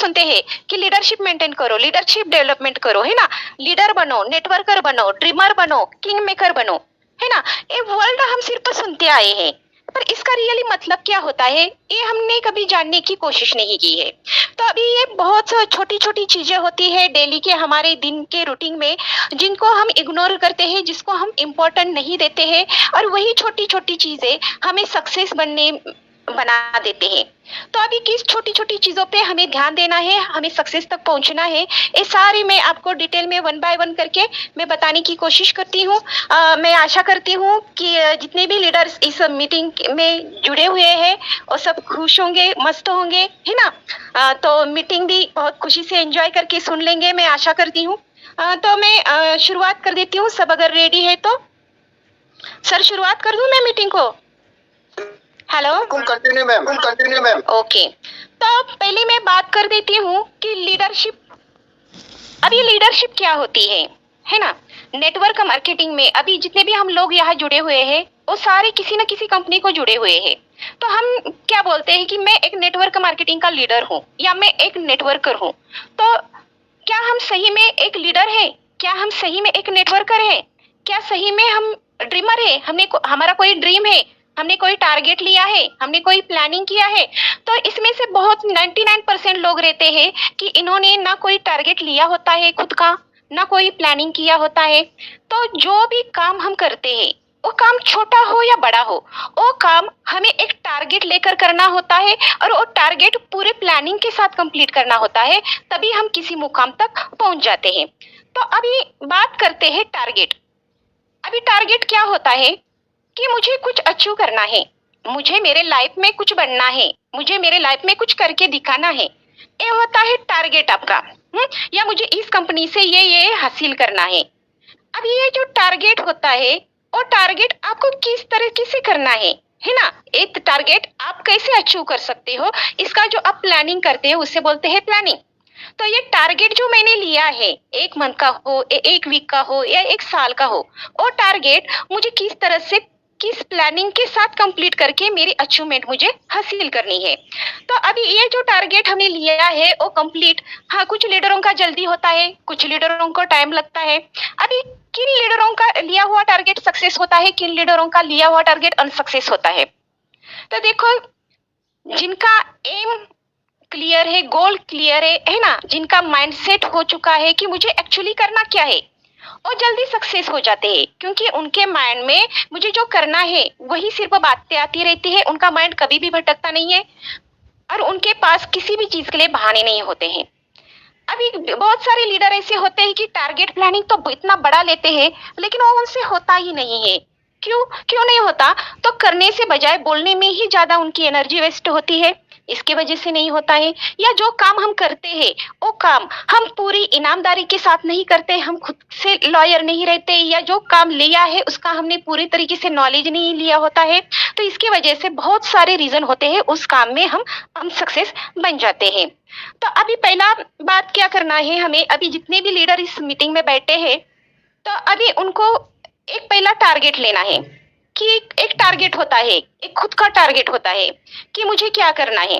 सुनते हैं कि लीडरशिप मेंटेन करो, लीडरशिप डेवलपमेंट करो, है ना, लीडर बनो, नेटवर्कर बनो, ड्रीमर बनो, किंग मेकर बनो, है ना। ये वर्ड हम सिर्फ सुनते आए हैं, पर इसका रियली मतलब क्या होता है ये हमने कभी जानने की कोशिश नहीं की है। तो अभी ये बहुत छोटी छोटी चीजें होती है डेली के हमारे दिन के रूटीन में, जिनको हम इग्नोर करते हैं, जिसको हम इम्पोर्टेंट नहीं देते हैं, और वही छोटी छोटी चीजें हमें सक्सेस बना देते हैं। तो अभी किस छोटी छोटी चीजों पे हमें ध्यान देना है, हमें सक्सेस तक पहुंचना है, ये सारी मैं आपको डिटेल में वन बाय वन करके मैं बताने की कोशिश करती हूँ। मैं आशा करती हूँ कि जितने भी लीडर्स इस मीटिंग में जुड़े हुए हैं वो सब खुश होंगे, मस्त होंगे, है ना। तो मीटिंग भी बहुत खुशी से एंजॉय करके सुन लेंगे, मैं आशा करती हूँ। तो मैं शुरुआत कर देती हूँ, सब अगर रेडी है तो। सर शुरुआत कर दूं मैं मीटिंग को? Hello, continue ma'am. ओके, तो पहले मैं बात कर देती हूँ कि लीडरशिप, अभी लीडरशिप क्या होती है ना। नेटवर्क मार्केटिंग में अभी जितने भी हम लोग यहाँ जुड़े हुए हैं वो सारे किसी न किसी कंपनी को जुड़े हुए हैं। तो हम क्या बोलते हैं कि मैं एक नेटवर्क मार्केटिंग का लीडर हूँ या मैं एक नेटवर्कर हूँ। तो क्या हम सही में एक लीडर है? क्या हम सही में एक नेटवर्कर है? क्या सही में हम ड्रीमर है? हमारा कोई ड्रीम है, हमने कोई टारगेट लिया है, हमने कोई प्लानिंग किया है? तो इसमें से बहुत 99% लोग रहते हैं कि इन्होंने ना कोई टारगेट लिया होता है खुद का, ना कोई प्लानिंग किया होता है। तो जो भी काम हम करते हैं, वो काम छोटा हो या बड़ा हो, वो काम हमें एक टारगेट लेकर करना होता है, और वो टारगेट पूरे प्लानिंग के साथ कंप्लीट करना होता है, तभी हम किसी मुकाम तक पहुंच जाते हैं। तो अभी बात करते हैं टारगेट। अभी टारगेट क्या होता है कि मुझे कुछ अचीव करना है, मुझे मेरे लाइफ में कुछ बनना है, मुझे मेरे लाइफ में कुछ करके दिखाना है, ये होता है टारगेट आपका। या मुझे इस कंपनी से ये हासिल करना है। अब ये जो टारगेट होता है वो टारगेट आपको किस तरीके से करना है ना। एक टारगेट आप कैसे अचीव कर सकते हो, इसका जो आप प्लानिंग करते हो उसे बोलते हैं प्लानिंग। तो ये टारगेट जो मैंने लिया है, एक मंथ का हो, एक वीक का हो या एक साल का हो, वो टारगेट मुझे किस तरह से, किस प्लानिंग के साथ कंप्लीट करके मेरी अचीवमेंट मुझे हासिल करनी है। तो अभी ये जो टारगेट हमने लिया है वो कंप्लीट, हाँ, कुछ लीडरों का जल्दी होता है, कुछ लीडरों को टाइम लगता है। अभी किन लीडरों का लिया हुआ टारगेट सक्सेस होता है, किन लीडरों का लिया हुआ टारगेट अनसक्सेस होता है। तो देखो, जिनका एम क्लियर है, गोल क्लियर है ना, जिनका माइंडसेट हो चुका है कि मुझे एक्चुअली करना क्या है, और जल्दी सक्सेस हो जाते हैं, क्योंकि उनके माइंड में मुझे जो करना है वही सिर्फ बातें आती रहती है, उनका माइंड कभी भी भटकता नहीं है, और उनके पास किसी भी चीज के लिए बहाने नहीं होते हैं। अभी बहुत सारे लीडर ऐसे होते हैं कि टारगेट प्लानिंग तो इतना बड़ा लेते हैं, लेकिन वो उनसे होता ही नहीं है। क्यों नहीं होता? तो करने से बजाय बोलने में ही ज्यादा उनकी एनर्जी वेस्ट होती है, इसके वजह से नहीं होता है। या जो काम हम करते हैं वो काम हम पूरी ईमानदारी के साथ नहीं करते, हम खुद से लॉयर नहीं रहते, या जो काम लिया है उसका हमने पूरी तरीके से नॉलेज नहीं लिया होता है। तो इसकी वजह से बहुत सारे रीजन होते हैं, उस काम में हम सक्सेस बन जाते हैं। तो अभी पहला बात क्या करना है हमें, अभी जितने भी लीडर इस मीटिंग में बैठे हैं, तो अभी उनको एक पहला टारगेट लेना है कि एक टारगेट होता है, एक खुद का टारगेट होता है कि मुझे क्या करना है।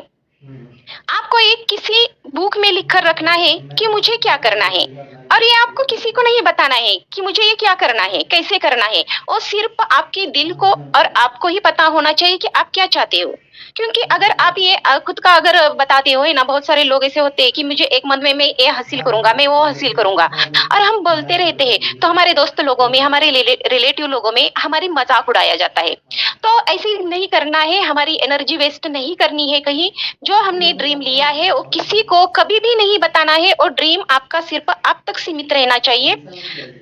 आपको एक किसी बुक में लिख कर रखना है कि मुझे क्या करना है, और ये आपको किसी को नहीं बताना है कि मुझे ये क्या करना है, कैसे करना है। वो सिर्फ आपके दिल को और आपको ही पता होना चाहिए कि आप क्या चाहते हो। क्योंकि अगर आप ये खुद का अगर बताते हो ना, बहुत सारे लोग ऐसे होते हैं कि मुझे एक मंथ में मैं ये हासिल करूंगा, मैं वो हासिल करूंगा, और हम बोलते रहते हैं, तो हमारे दोस्त लोगों में, हमारे रिलेटिव लोगों में हमारी मजाक उड़ाया जाता है। तो ऐसे नहीं करना है, हमारी एनर्जी वेस्ट नहीं करनी है कहीं। जो हमने ड्रीम लिया है वो किसी को कभी भी नहीं बताना है, और ड्रीम आपका सिर्फ आप तक सीमित रहना चाहिए।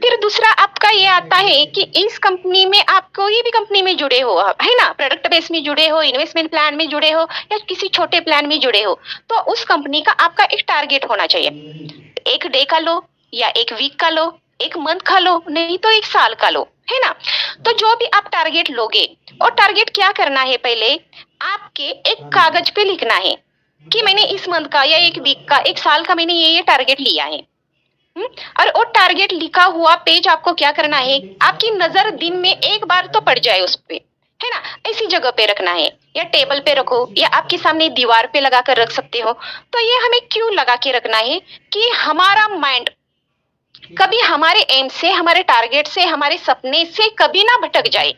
फिर दूसरा आपका ये आता है कि इस कंपनी में, आप कोई भी कंपनी में जुड़े हो, है ना, प्रोडक्ट बेस में जुड़े हो, इन्वेस्टमेंट प्लान में जुड़े हो, या किसी छोटे प्लान में जुड़े हो, तो उस कंपनी का आपका एक टारगेट होना चाहिए। एक डे का लो, या एक वीक का लो, एक मंथ का लो, नहीं तो एक साल का लो, है ना। तो जो भी आप टारगेट लोगे, और टारगेट क्या करना है, पहले आपके एक कागज पे लिखना है कि मैंने इस मंथ का, या एक वीक का, एक साल का मैंने ये टारगेट लिया है। और वो टारगेट लिखा हुआ पेज आपको क्या करना है, आपकी नजर दिन में एक बार तो पड़ जाए उस पे, है ना, ऐसी जगह पे रखना है, या टेबल पे रखो, या आपके सामने दीवार पे लगा कर रख सकते हो। तो ये हमें क्यों लगा के रखना है कि हमारा माइंड कभी हमारे एम से, हमारे टारगेट से, हमारे सपने से कभी ना भटक जाए।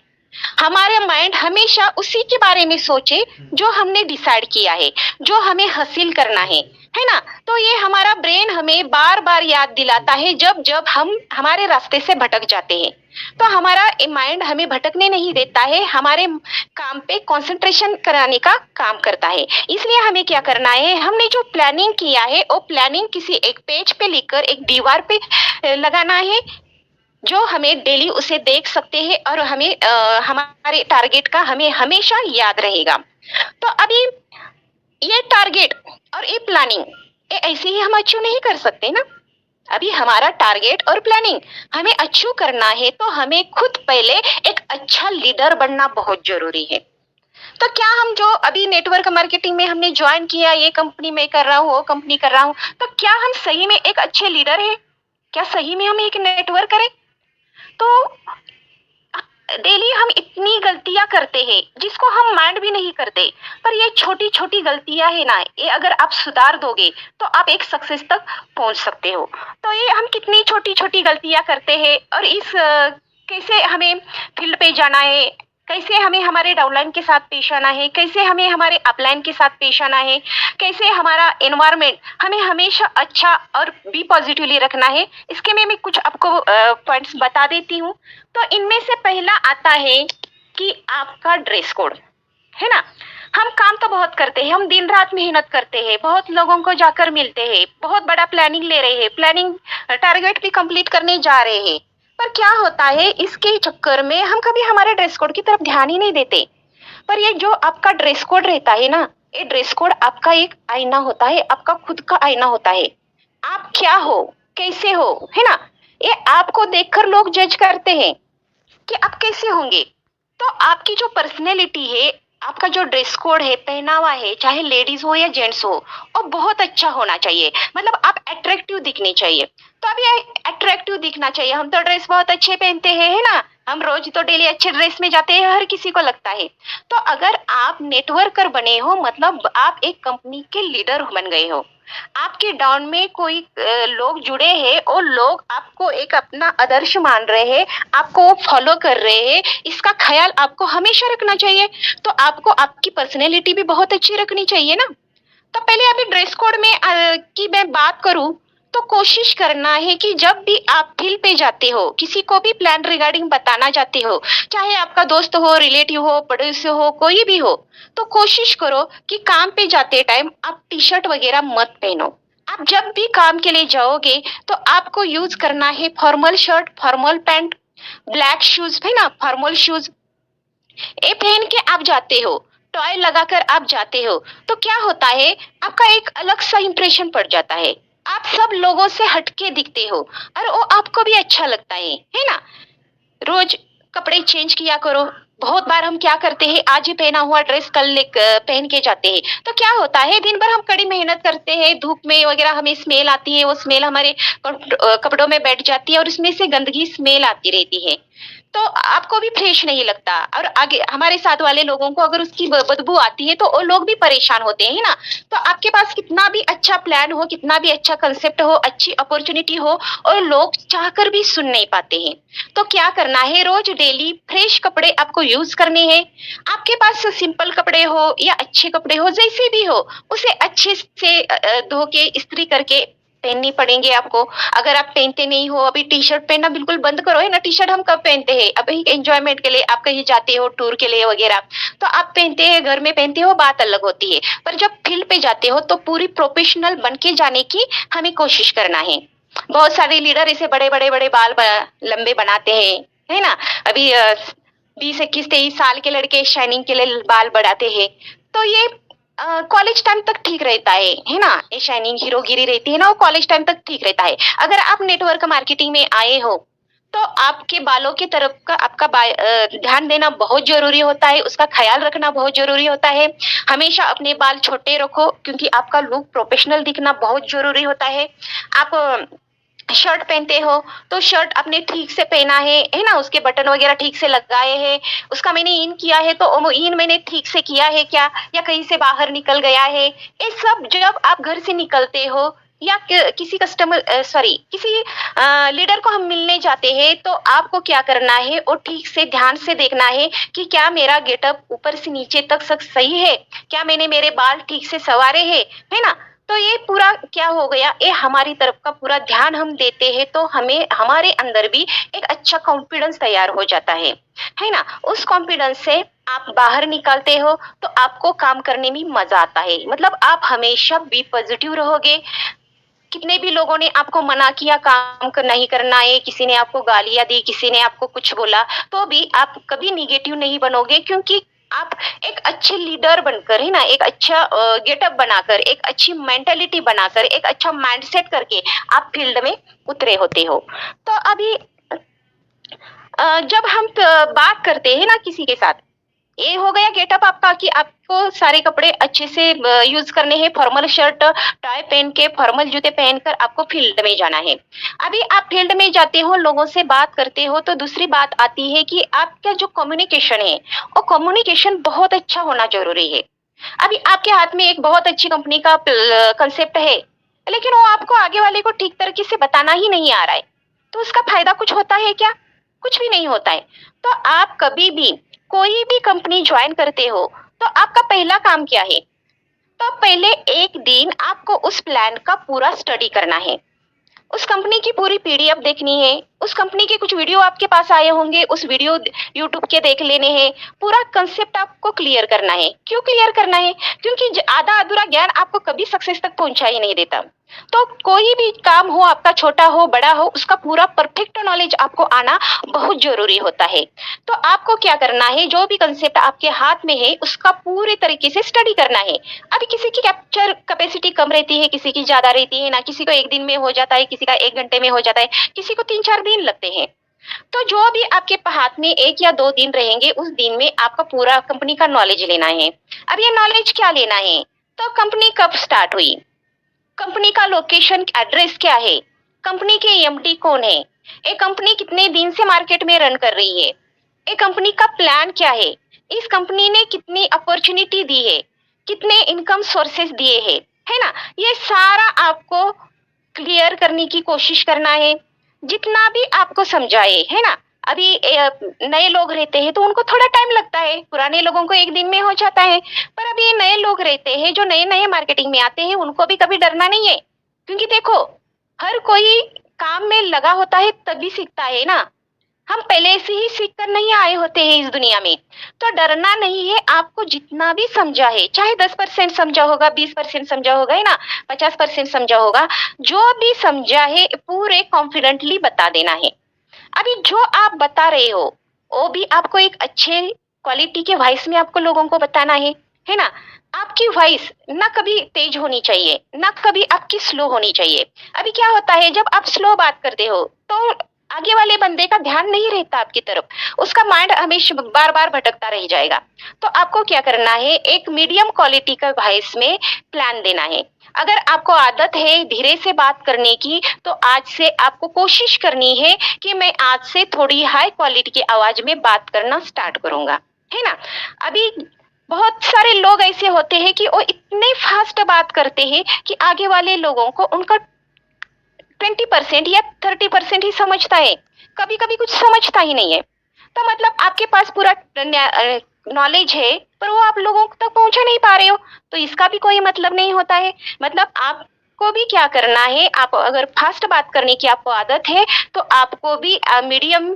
हमारा माइंड हमेशा उसी के बारे में सोचे जो हमने डिसाइड किया है, जो हमें हासिल करना है ना। तो ये हमारा ब्रेन हमें बार बार याद दिलाता है जब जब हम हमारे रास्ते से भटक जाते हैं। तो हमारा माइंड हमें भटकने नहीं देता है, हमारे काम पे कंसंट्रेशन कराने का काम करता है। इसलिए हमें क्या करना है, हमने जो प्लानिंग किया है वो प्लानिंग किसी एक पेज पे लिखकर एक दीवार पे लगाना है, जो हमें डेली उसे देख सकते हैं और हमें हमारे टारगेट का हमें हमेशा याद रहेगा। तो अभी ये टारगेट और ये प्लानिंग ये ऐसे ही हम अचीव नहीं कर सकते ना। अभी हमारा टारगेट और प्लानिंग हमें अचीव करना है तो हमें खुद पहले एक अच्छा लीडर बनना बहुत जरूरी है। तो क्या हम जो अभी नेटवर्क मार्केटिंग में हमने ज्वाइन किया, ये कंपनी में कर रहा हूँ, वो कंपनी कर रहा हूँ, तो क्या हम सही में एक अच्छे लीडर है? क्या सही में हम एक नेटवर्क करें? तो डेली हम इतनी गलतियां करते हैं जिसको हम माइंड भी नहीं करते, पर ये छोटी छोटी गलतियां है ना, ये अगर आप सुधार दोगे तो आप एक सक्सेस तक पहुंच सकते हो। तो ये हम कितनी छोटी छोटी गलतियां करते हैं, और इस कैसे हमें फील्ड पे जाना है, कैसे हमें हमारे डाउनलाइन के साथ पेश आना है, कैसे हमें हमारे अपलाइन के साथ पेश आना है, कैसे हमारा एनवायरमेंट हमें हमेशा अच्छा और बी पॉजिटिवली रखना है, इसके में मैं कुछ आपको पॉइंट्स बता देती हूँ। तो इनमें से पहला आता है कि आपका ड्रेस कोड, है ना। हम काम तो बहुत करते हैं, हम दिन रात मेहनत करते हैं, बहुत लोगों को जाकर मिलते हैं, बहुत बड़ा प्लानिंग ले रहे हैं, प्लानिंग टारगेट भी कंप्लीट करने जा रहे हैं, पर क्या होता है इसके चक्कर में हम कभी हमारे ड्रेस कोड की तरफ ध्यान ही नहीं देते। पर ये जो आपका ड्रेस कोड रहता है ना, ये ड्रेस कोड आपका एक आईना होता है, आपका खुद का आईना होता है। आप क्या हो, कैसे हो, है ना, ये आपको देखकर लोग जज करते हैं कि आप कैसे होंगे। तो आपकी जो पर्सनैलिटी है, आपका जो ड्रेस कोड है, पहनावा है, चाहे लेडीज हो या जेंट्स हो, वो बहुत अच्छा होना चाहिए। मतलब आप अट्रैक्टिव दिखनी चाहिए। तो अब ये अट्रैक्टिव दिखना चाहिए, हम तो ड्रेस बहुत अच्छे पहनते हैं, है ना, हम रोज तो डेली अच्छे ड्रेस में जाते हैं, हर किसी को लगता है। तो अगर आप नेटवर्कर बने हो, मतलब आप एक कंपनी के लीडर बन गए हो, आपके डाउन में कोई लोग जुड़े हैं और लोग आपको एक अपना आदर्श मान रहे हैं, आपको वो फॉलो कर रहे हैं, इसका ख्याल आपको हमेशा रखना चाहिए। तो आपको आपकी पर्सनैलिटी भी बहुत अच्छी रखनी चाहिए ना। तो पहले अभी ड्रेस कोड में की मैं बात करूं, तो कोशिश करना है कि जब भी आप फील्ड पे जाते हो, किसी को भी प्लान रिगार्डिंग बताना चाहते हो, चाहे आपका दोस्त हो, रिलेटिव हो, पड़ोसी हो, कोई भी हो, तो कोशिश करो कि काम पे जाते टाइम आप टी शर्ट वगैरह मत पहनो। आप जब भी काम के लिए जाओगे तो आपको यूज करना है formal shirt, formal pant, black shoes, है ना, फॉर्मल शूज, ये पहन के आप जाते हो, टॉय लगाकर आप जाते हो, तो क्या होता है आपका एक अलग सा इंप्रेशन पड़ जाता है, आप सब लोगों से हटके दिखते हो और वो आपको भी अच्छा लगता है ना। रोज कपड़े चेंज किया करो। बहुत बार हम क्या करते हैं, आज ही पहना हुआ ड्रेस कल पहन के जाते हैं, तो क्या होता है दिन भर हम कड़ी मेहनत करते हैं, धूप में वगैरह हमें स्मेल आती है, वो स्मेल हमारे कपड़ों में बैठ जाती है और उसमें से गंदगी स्मेल आती रहती है, तो आपको भी फ्रेश नहीं लगता, और आगे हमारे साथ वाले लोगों को अगर उसकी बदबू आती है तो वो लोग भी परेशान होते हैं ना। तो आपके पास कितना भी अच्छा प्लान हो, कितना भी अच्छा कंसेप्ट हो, अच्छी अपॉर्चुनिटी हो, और लोग चाहकर भी सुन नहीं पाते हैं। तो क्या करना है, रोज डेली फ्रेश कपड़े आपको यूज करने हैं। आपके पास सिंपल कपड़े हो या अच्छे कपड़े हो, जैसे भी हो, उसे अच्छे से धो के इस्त्री करके पहननी पड़ेंगे आपको। अगर आप पहनते नहीं हो, अभी टी शर्ट पहनना बिल्कुल बंद करो, है ना। टी शर्ट हम कब पहनते हैं, अभी एंजॉयमेंट के लिए, आप कहीं जाते हो टूर के लिए वगैरह, तो आप पहनते हैं, घर में पहनते हो, बात अलग होती है, पर जब फील्ड पे जाते हो तो पूरी प्रोफेशनल बन के जाने की हमें कोशिश करना है। बहुत सारे लीडर इसे बड़े बड़े बड़े बाल लंबे बनाते हैं, है ना। अभी 20, 21, 23 साल के लड़के शाइनिंग के लिए बाल बढ़ाते हैं, तो ये कॉलेज टाइम तक ठीक रहता है ना। ये शाइनिंग हीरोगिरी रहती है ना, वो कॉलेज टाइम तक ठीक रहता है। अगर आप नेटवर्क मार्केटिंग में आए हो तो आपके बालों की तरफ का आपका ध्यान देना बहुत जरूरी होता है, उसका ख्याल रखना बहुत जरूरी होता है। हमेशा अपने बाल छोटे रखो, क्योंकि आपका लुक प्रोफेशनल दिखना बहुत जरूरी होता है। आप शर्ट पहनते हो तो शर्ट आपने ठीक से पहना है ना, उसके बटन वगैरह ठीक से लगाए हैं, उसका मैंने इन किया है तो वो इन मैंने ठीक से किया है क्या, या कहीं से बाहर निकल गया है। ये सब जब आप घर से निकलते हो या किसी कस्टमर सॉरी किसी लीडर को हम मिलने जाते हैं तो आपको क्या करना है, वो ठीक से ध्यान से देखना है कि क्या मेरा गेटअप ऊपर से नीचे तक सब सही है, क्या मैंने मेरे बाल ठीक से संवारे हैं, है ना। तो ये पूरा क्या हो गया, ये हमारी तरफ का पूरा ध्यान हम देते हैं तो हमें हमारे अंदर भी एक अच्छा कॉन्फिडेंस तैयार हो जाता है ना। उस कॉन्फिडेंस से आप बाहर निकलते हो तो आपको काम करने में मजा आता है, मतलब आप हमेशा बी पॉजिटिव रहोगे। कितने भी लोगों ने आपको मना किया काम नहीं करना है, किसी ने आपको गालियां दी, किसी ने आपको कुछ बोला, तो भी आप कभी निगेटिव नहीं बनोगे, क्योंकि आप एक अच्छे लीडर बनकर, है ना, एक अच्छा गेटअप बनाकर, एक अच्छी मेंटेलिटी बनाकर, एक अच्छा माइंडसेट करके आप फील्ड में उतरे होते हो। तो अभी जब हम बात करते हैं ना किसी के साथ, ये हो गया गेटअप आपका कि आपको सारे कपड़े अच्छे से यूज करने हैं, फॉर्मल शर्ट टाई पहन के, फॉर्मल जूते पहनकर आपको फील्ड में जाना है। अभी आप फील्ड में जाते हो, लोगों से बात करते हो, तो दूसरी बात आती है कि आपका जो कम्युनिकेशन है वो कम्युनिकेशन बहुत अच्छा होना जरूरी है। अभी आपके हाथ में एक बहुत अच्छी कंपनी का कंसेप्ट है, लेकिन वो आपको आगे वाले को ठीक तरीके से बताना ही नहीं आ रहा है, तो उसका फायदा कुछ होता है क्या? कुछ भी नहीं होता है। तो आप कभी भी कोई भी कंपनी ज्वाइन करते हो तो आपका पहला काम क्या है? तो पहले एक दिन आपको उस प्लान का पूरा स्टडी करना है, उस कंपनी की पूरी पीडीएफ देखनी है, उस कंपनी के कुछ वीडियो आपके पास आए होंगे, उस वीडियो यूट्यूब के देख लेने हैं, पूरा कंसेप्ट आपको क्लियर करना है। क्यों क्लियर करना है? क्योंकि आधा अधूरा ज्ञान आपको कभी सक्सेस तक पहुंचा ही नहीं देता। तो कोई भी काम हो, आपका छोटा हो बड़ा हो, उसका पूरा परफेक्ट नॉलेज आपको आना बहुत जरूरी होता है। तो आपको क्या करना है, जो भी कंसेप्ट आपके हाथ में है उसका पूरे तरीके से स्टडी करना है। अभी किसी की कैप्चर कैपेसिटी कम रहती है, किसी की ज्यादा रहती है ना, किसी को एक दिन में हो जाता है, किसी का 1 घंटे में हो जाता है, किसी को 3-4 दिन लगते हैं। तो जो भी आपके हाथ में 1 या 2 दिन रहेंगे, उस दिन में आपका पूरा कंपनी का नॉलेज लेना है। अब ये नॉलेज क्या लेना है? तो कंपनी कब स्टार्ट हुई, कंपनी का लोकेशन एड्रेस क्या है, कंपनी के एमडी कौन है, एक कंपनी कितने दिन से मार्केट में रन कर रही है, एक कंपनी का प्लान क्या है, इस कंपनी ने कितनी अपॉर्चुनिटी दी है, कितने इनकम सोर्सेस दिए हैं, है ना। ये सारा आपको क्लियर करने की कोशिश करना है, जितना भी आपको समझाए, है ना। अभी नए लोग रहते हैं तो उनको थोड़ा टाइम लगता है, पुराने लोगों को एक दिन में हो जाता है। पर अभी नए लोग रहते हैं जो नए नए मार्केटिंग में आते हैं, उनको भी कभी डरना नहीं है, क्योंकि देखो हर कोई काम में लगा होता है तभी सीखता है ना। हम पहले से ही सीख कर नहीं आए होते हैं इस दुनिया में। तो डरना नहीं है, आपको जितना भी समझा है, चाहे 10% समझा होगा, 20% समझा होगा, है ना, 50% समझा होगा, जो भी समझा है पूरे कॉन्फिडेंटली बता देना है। अभी जो आप बता रहे हो वो भी आपको एक अच्छे क्वालिटी के वॉइस में आपको लोगों को बताना है ना। आपकी वॉइस ना कभी तेज होनी चाहिए, ना कभी आपकी स्लो होनी चाहिए। अभी क्या होता है, जब आप स्लो बात करते हो तो आगे वाले बंदे का ध्यान नहीं रहता आपकी तरफ, उसका माइंड हमेशा बार बार भटकता रह जाएगा। तो आपको क्या करना है, एक मीडियम क्वालिटी का वॉइस में प्लान देना है। अगर आपको आदत है धीरे से बात करने की, तो आज से आपको कोशिश करनी है कि मैं आज से थोड़ी हाई क्वालिटी की आवाज में बात करना स्टार्ट करूंगा, है ना। अभी बहुत सारे लोग ऐसे होते हैं कि वो इतने फास्ट बात करते हैं कि आगे वाले लोगों को उनका 20% या 30% ही समझता है, कभी कभी कुछ समझता ही नहीं है। तो मतलब आपके पास पूरा नॉलेज है पर वो आप लोगों तक पहुंचा नहीं पा रहे हो, तो इसका भी कोई मतलब नहीं होता है। मतलब आपको भी क्या करना है, आप अगर फास्ट बात करने की आपको आदत है तो आपको भी मीडियम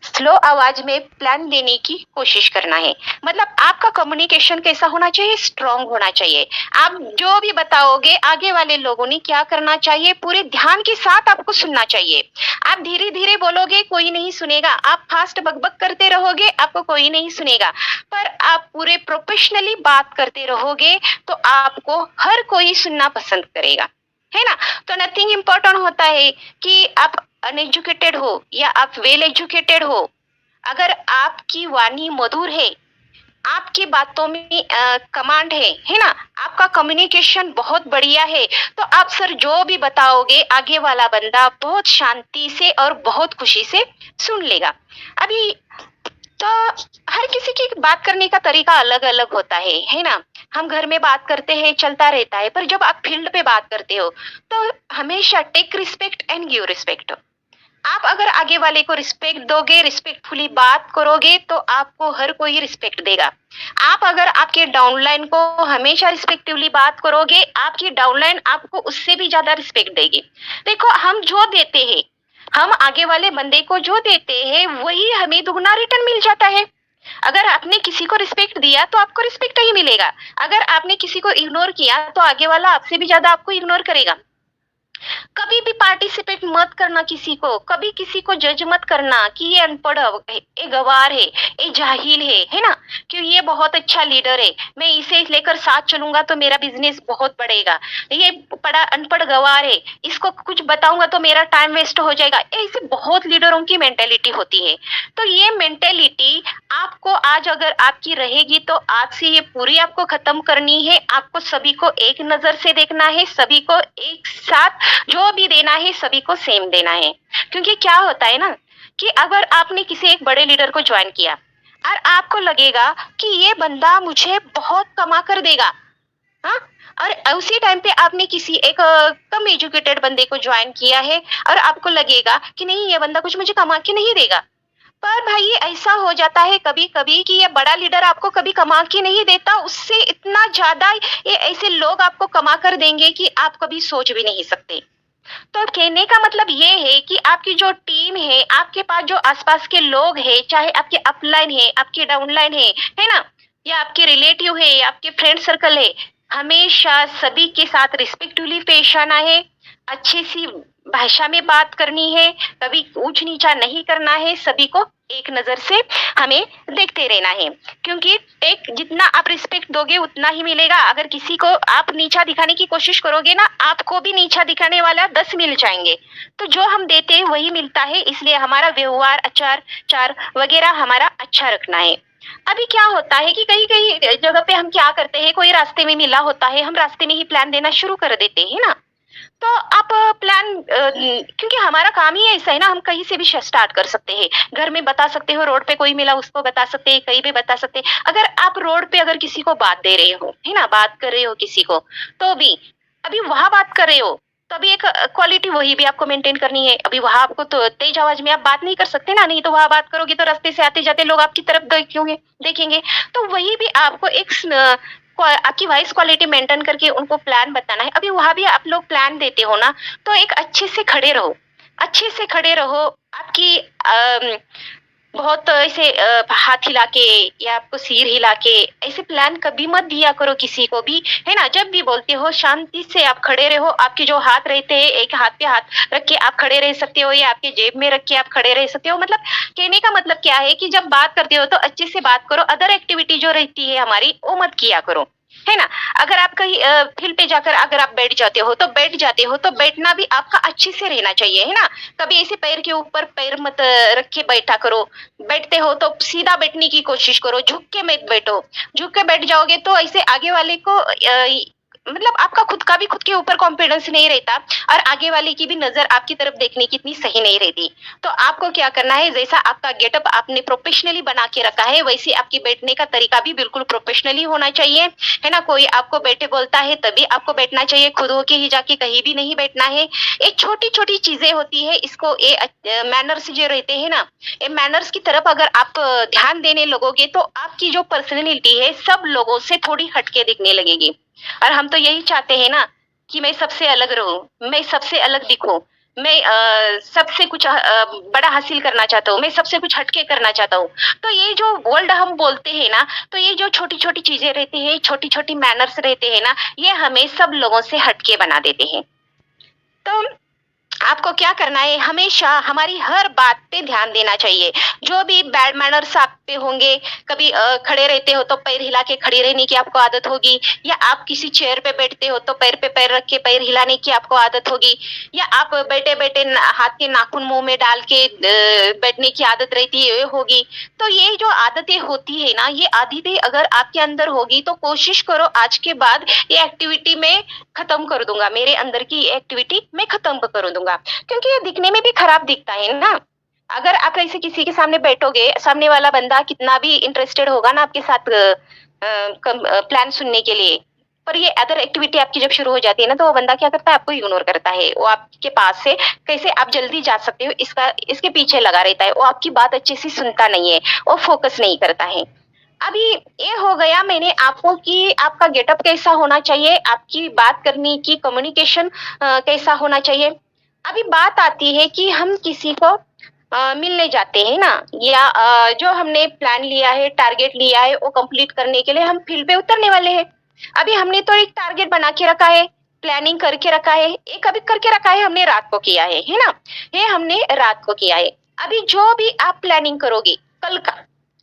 स्लो आवाज में प्लान देने की कोशिश करना है। मतलब आपका कम्युनिकेशन कैसा होना चाहिए, स्ट्रांग होना चाहिए। आप जो भी बताओगे आगे वाले लोगों ने क्या करना चाहिए, पूरे ध्यान के साथ आपको सुनना चाहिए। आप धीरे धीरे बोलोगे कोई नहीं सुनेगा, आप फास्ट बकबक करते रहोगे आपको कोई नहीं सुनेगा, पर आप पूरे प्रोफेशनली बात करते रहोगे तो आपको हर कोई सुनना पसंद करेगा, है ना। तो नथिंग इम्पोर्टेंट होता है कि आप अनएजुकेटेड हो या आप वेल एजुकेटेड हो, अगर आपकी वाणी मधुर है आपकी बातों में कमांड है ना? आपका कम्युनिकेशन बहुत बढ़िया है, तो आप सर जो भी बताओगे आगे वाला बंदा बहुत शांति से और बहुत खुशी से सुन लेगा। अभी तो हर किसी की बात करने का तरीका अलग-अलग होता है ना? हम घर में बात करते हैं, चलता रहता है, पर जब आप फील्ड पे बात करते हो, तो हमेशा take respect and give respect. आप अगर आगे वाले को रिस्पेक्ट दोगे, रिस्पेक्टफुली बात करोगे, तो आपको हर कोई रिस्पेक्ट देगा। आप अगर आपके डाउनलाइन को हमेशा रिस्पेक्टिवली बात करोगे, आपकी डाउनलाइन आपको उससे भी ज्यादा रिस्पेक्ट देगी। देखो, हम जो देते हैं, हम आगे वाले बंदे को जो देते हैं, वही हमें दुगना रिटर्न मिल जाता है। अगर आपने किसी को रिस्पेक्ट दिया तो आपको रिस्पेक्ट ही मिलेगा। अगर आपने किसी को इग्नोर किया तो आगे वाला आपसे भी ज्यादा आपको इग्नोर करेगा। कभी भी पार्टिसिपेट मत करना किसी को, कभी किसी को जज मत करना कि ये अनपढ़ है, ये गवार है, ये जाहिल है ना? कि ये बहुत अच्छा लीडर है, मैं इसे लेकर साथ चलूंगा तो मेरा बिजनेस बहुत बढ़ेगा। ये पढ़ा अनपढ़ गवार है, इसको कुछ बताऊंगा तो मेरा टाइम वेस्ट हो जाएगा। ऐसे बहुत लीडरों की मेंटेलिटी होती है। तो ये मेंटेलिटी आपको आज अगर आपकी रहेगी तो आज से ये पूरी आपको खत्म करनी है। आपको सभी को एक नजर से देखना है, सभी को एक साथ जो भी देना है सभी को सेम देना है। क्योंकि क्या होता है ना, कि अगर आपने किसी एक बड़े लीडर को ज्वाइन किया और आपको लगेगा कि ये बंदा मुझे बहुत कमा कर देगा, हाँ, और उसी टाइम पे आपने किसी एक कम एजुकेटेड बंदे को ज्वाइन किया है और आपको लगेगा कि नहीं, ये बंदा कुछ मुझे कमा के नहीं देगा। पर भाई ये ऐसा हो जाता है कभी कभी कि ये बड़ा लीडर आपको कभी कमा के नहीं देता, उससे इतना ज्यादा ये ऐसे लोग आपको कमा कर देंगे कि आप कभी सोच भी नहीं सकते। तो कहने का मतलब ये है कि आपकी जो टीम है, आपके पास जो आसपास के लोग हैं, चाहे आपके अपलाइन है, आपके डाउनलाइन है ना, या आपके रिलेटिव है, या आपके फ्रेंड सर्कल है, हमेशा सभी के साथ रिस्पेक्टफुली पेश आना है, अच्छी सी भाषा में बात करनी है, कभी ऊंच नीचा नहीं करना है, सभी को एक नजर से हमें देखते रहना है। क्योंकि एक जितना आप रिस्पेक्ट दोगे उतना ही मिलेगा। अगर किसी को आप नीचा दिखाने की कोशिश करोगे ना, आपको भी नीचा दिखाने वाला 10 मिल जाएंगे। तो जो हम देते हैं वही मिलता है, इसलिए हमारा व्यवहार, आचार चार वगैरह हमारा अच्छा रखना है। अभी क्या होता है कि कई कई जगह पे हम क्या करते हैं, कोई रास्ते में मिला होता है, हम रास्ते में ही प्लान देना शुरू कर देते हैं ना। तो आप प्लान, क्योंकि हमारा काम ही ऐसा है ना, हम कहीं से भी स्टार्ट कर सकते हैं। घर में बता सकते हो, रोड पे कोई मिला उसको बता सकते हैं, कहीं भी बता सकते हैं। अगर आप रोड पे अगर किसी को बात दे रहे हो, है ना, बात कर रहे हो किसी को, तो भी अभी वहां बात कर रहे हो, तो अभी एक क्वालिटी वही भी आपको मेंटेन करनी है। अभी वहां आपको तो तेज आवाज में आप बात नहीं कर सकते ना, नहीं तो वहां बात करोगे तो रास्ते से आते जाते लोग आपकी तरफ देखेंगे। तो वही भी आपको एक आपकी वॉइस क्वालिटी मेंटेन करके उनको प्लान बताना है। अभी वहां भी आप लोग प्लान देते हो ना, तो एक अच्छे से खड़े रहो, अच्छे से खड़े रहो। आपकी बहुत ऐसे हाथ हिला के या आपको सिर हिला के ऐसे प्लान कभी मत दिया करो किसी को भी, है ना। जब भी बोलते हो शांति से आप खड़े रहो। आपके जो हाथ रहते हैं, एक हाथ पे हाथ रख के आप खड़े रह सकते हो, या आपके जेब में रख के आप खड़े रह सकते हो। मतलब कहने का मतलब क्या है कि जब बात करते हो तो अच्छे से बात करो। अदर एक्टिविटी जो रहती है हमारी वो मत किया करो, है ना। अगर आप कहीं फील्ड पे जाकर अगर आप बैठ जाते हो तो बैठ जाते हो, तो बैठना भी आपका अच्छे से रहना चाहिए, है ना। कभी ऐसे पैर के ऊपर पैर मत रख के बैठा करो। बैठते हो तो सीधा बैठने की कोशिश करो, झुक के मत बैठो। झुक के बैठ जाओगे तो ऐसे आगे वाले को मतलब आपका खुद का भी खुद के ऊपर कॉन्फिडेंस नहीं रहता, और आगे वाले की भी नजर आपकी तरफ देखने की इतनी सही नहीं रहती। तो आपको क्या करना है, जैसा आपका गेटअप आपने प्रोफेशनली बना के रखा है, वैसे आपकी बैठने का तरीका भी बिल्कुल प्रोफेशनली होना चाहिए, है ना। कोई आपको बैठे बोलता है तभी आपको बैठना चाहिए, खुद होके ही जाके कहीं भी नहीं बैठना है। ये छोटी छोटी चीजें होती है, इसको ये मैनर्स जो रहते हैं ना, ये मैनर्स की तरफ अगर आप ध्यान देने लगोगे तो आपकी जो पर्सनैलिटी है सब लोगों से थोड़ी हटके दिखने लगेगी। और हम तो यही चाहते हैं ना कि मैं सबसे अलग रहूं, मैं सबसे अलग दिखूं, मैं सबसे कुछ बड़ा हासिल करना चाहता हूँ, मैं सबसे कुछ हटके करना चाहता हूँ। तो ये जो वर्ल्ड हम बोलते हैं ना, तो ये जो छोटी छोटी चीजें रहती है, छोटी छोटी मैनर्स रहते हैं ना, ये हमें सब लोगों से हटके बना देते हैं। तो आपको क्या करना है, हमेशा हमारी हर बात पे ध्यान देना चाहिए। जो भी बैड मैनर्स आप पे होंगे, कभी खड़े रहते हो तो पैर हिला के खड़े रहने की आपको आदत होगी, या आप किसी चेयर पे बैठते हो तो पैर पे पैर रख के पैर हिलाने की आपको आदत होगी, या आप बैठे बैठे हाथ के नाखून मुंह में डाल के बैठने की आदत रहती है होगी। तो ये जो आदतें होती है ना, ये आदतें अगर आपके अंदर होगी तो कोशिश करो आज के बाद ये एक्टिविटी में खत्म कर दूंगा, मेरे अंदर की एक्टिविटी मैं खत्म कर दूंगा, क्योंकि ये दिखने में भी खराब दिखता है ना। अगर आप ऐसे किसी के सामने बैठोगे, सामने वाला बंदा कितना भी इंटरेस्टेड होगा ना आपके साथ प्लान सुनने के लिए, पर ये अदर एक्टिविटी आपकी जब शुरू हो जाती है ना, तो वो बंदा क्या करता है, आपको इग्नोर करता है। वो आपके पास से कैसे आप जल्दी जा सकते हो इसके पीछे लगा रहता है। वो आपकी बात अच्छे से सुनता नहीं है, वो फोकस नहीं करता है। अभी ये हो गया मैंने आपको कि आपका गेटअप कैसा होना चाहिए, आपकी बात करने की कम्युनिकेशन कैसा होना चाहिए। अभी बात आती है कि हम किसी को मिलने जाते हैं ना, या जो हमने प्लान लिया है, टारगेट लिया है, वो कंप्लीट करने के लिए हम फील्ड पे उतरने वाले हैं। अभी हमने तो एक टारगेट बना के रखा है, प्लानिंग करके रखा है, एक अभी करके रखा है, हमने रात को किया है ना, ये हमने रात को किया है। अभी जो भी आप प्लानिंग करोगे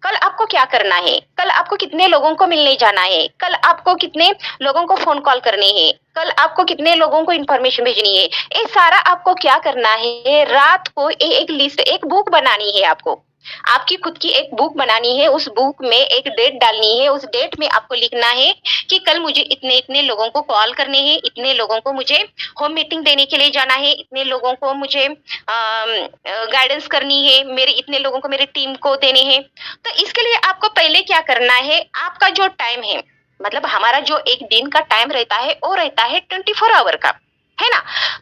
कल आपको क्या करना है, कल आपको कितने लोगों को मिलने जाना है, कल आपको कितने लोगों को फोन कॉल करने हैं, कल आपको कितने लोगों को इन्फॉर्मेशन भेजनी है, ये सारा आपको क्या करना है, रात को एक लिस्ट, एक बुक बनानी है। आपको आपकी खुद की एक बुक बनानी है, उस बुक में एक डेट डालनी है, उस डेट में आपको लिखना है कि कल मुझे इतने इतने लोगों को कॉल करने हैं, इतने लोगों को मुझे होम मीटिंग देने के लिए जाना है, इतने लोगों को मुझे गाइडेंस करनी है, मेरे इतने लोगों को मेरी टीम को देने हैं। तो इसके लिए आपको पहले क्या करना है, आपका जो टाइम है, मतलब हमारा जो एक दिन का टाइम रहता है वो रहता है 24 आवर का, है ना।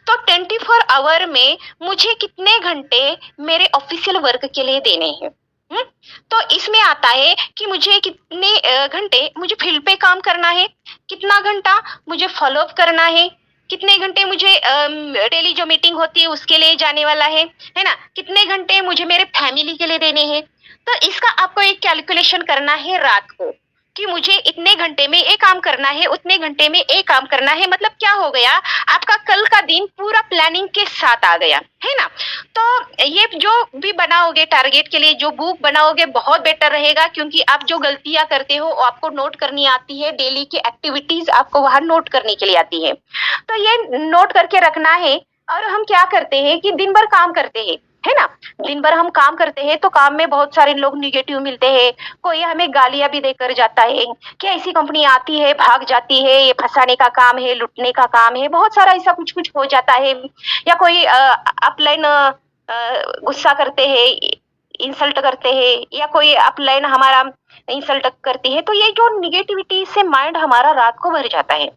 तो 24 आवर में मुझे कितने घंटे मेरे ऑफिशियल वर्क के लिए देने हैं। तो इसमें आता है कि मुझे कितने घंटे मुझे फील्ड पे काम करना है, कितना घंटा मुझे फॉलो अप करना है, कितने घंटे मुझे डेली जो मीटिंग होती है उसके लिए जाने वाला है ना, कितने घंटे मुझे मेरे फैमिली के लिए देने हैं। तो इसका आपको एक कैलकुलेशन करना है रात को कि मुझे इतने घंटे में ये काम करना है, उतने घंटे में ये काम करना है। मतलब क्या हो गया, आपका कल का दिन पूरा प्लानिंग के साथ आ गया, है ना। तो ये जो भी बनाओगे टारगेट के लिए, जो बुक बनाओगे बहुत बेटर रहेगा, क्योंकि आप जो गलतियां करते हो वो आपको नोट करनी आती है, डेली की एक्टिविटीज आपको वहां नोट करने के लिए आती है। तो ये नोट करके रखना है। और हम क्या करते हैं कि दिन भर काम करते हैं, है ना, दिन भर हम काम करते हैं, तो काम में बहुत सारे लोग निगेटिव मिलते हैं, कोई हमें गालियां भी देकर जाता है कि ऐसी कंपनी आती है भाग जाती है, ये फंसाने का काम है, लुटने का काम है, बहुत सारा ऐसा कुछ कुछ हो जाता है। या कोई अपलाइन गुस्सा करते हैं, इंसल्ट करते हैं, या कोई अपलाइन हमारा इंसल्ट करती है। तो ये जो निगेटिविटी से माइंड हमारा रात को भर जाता है।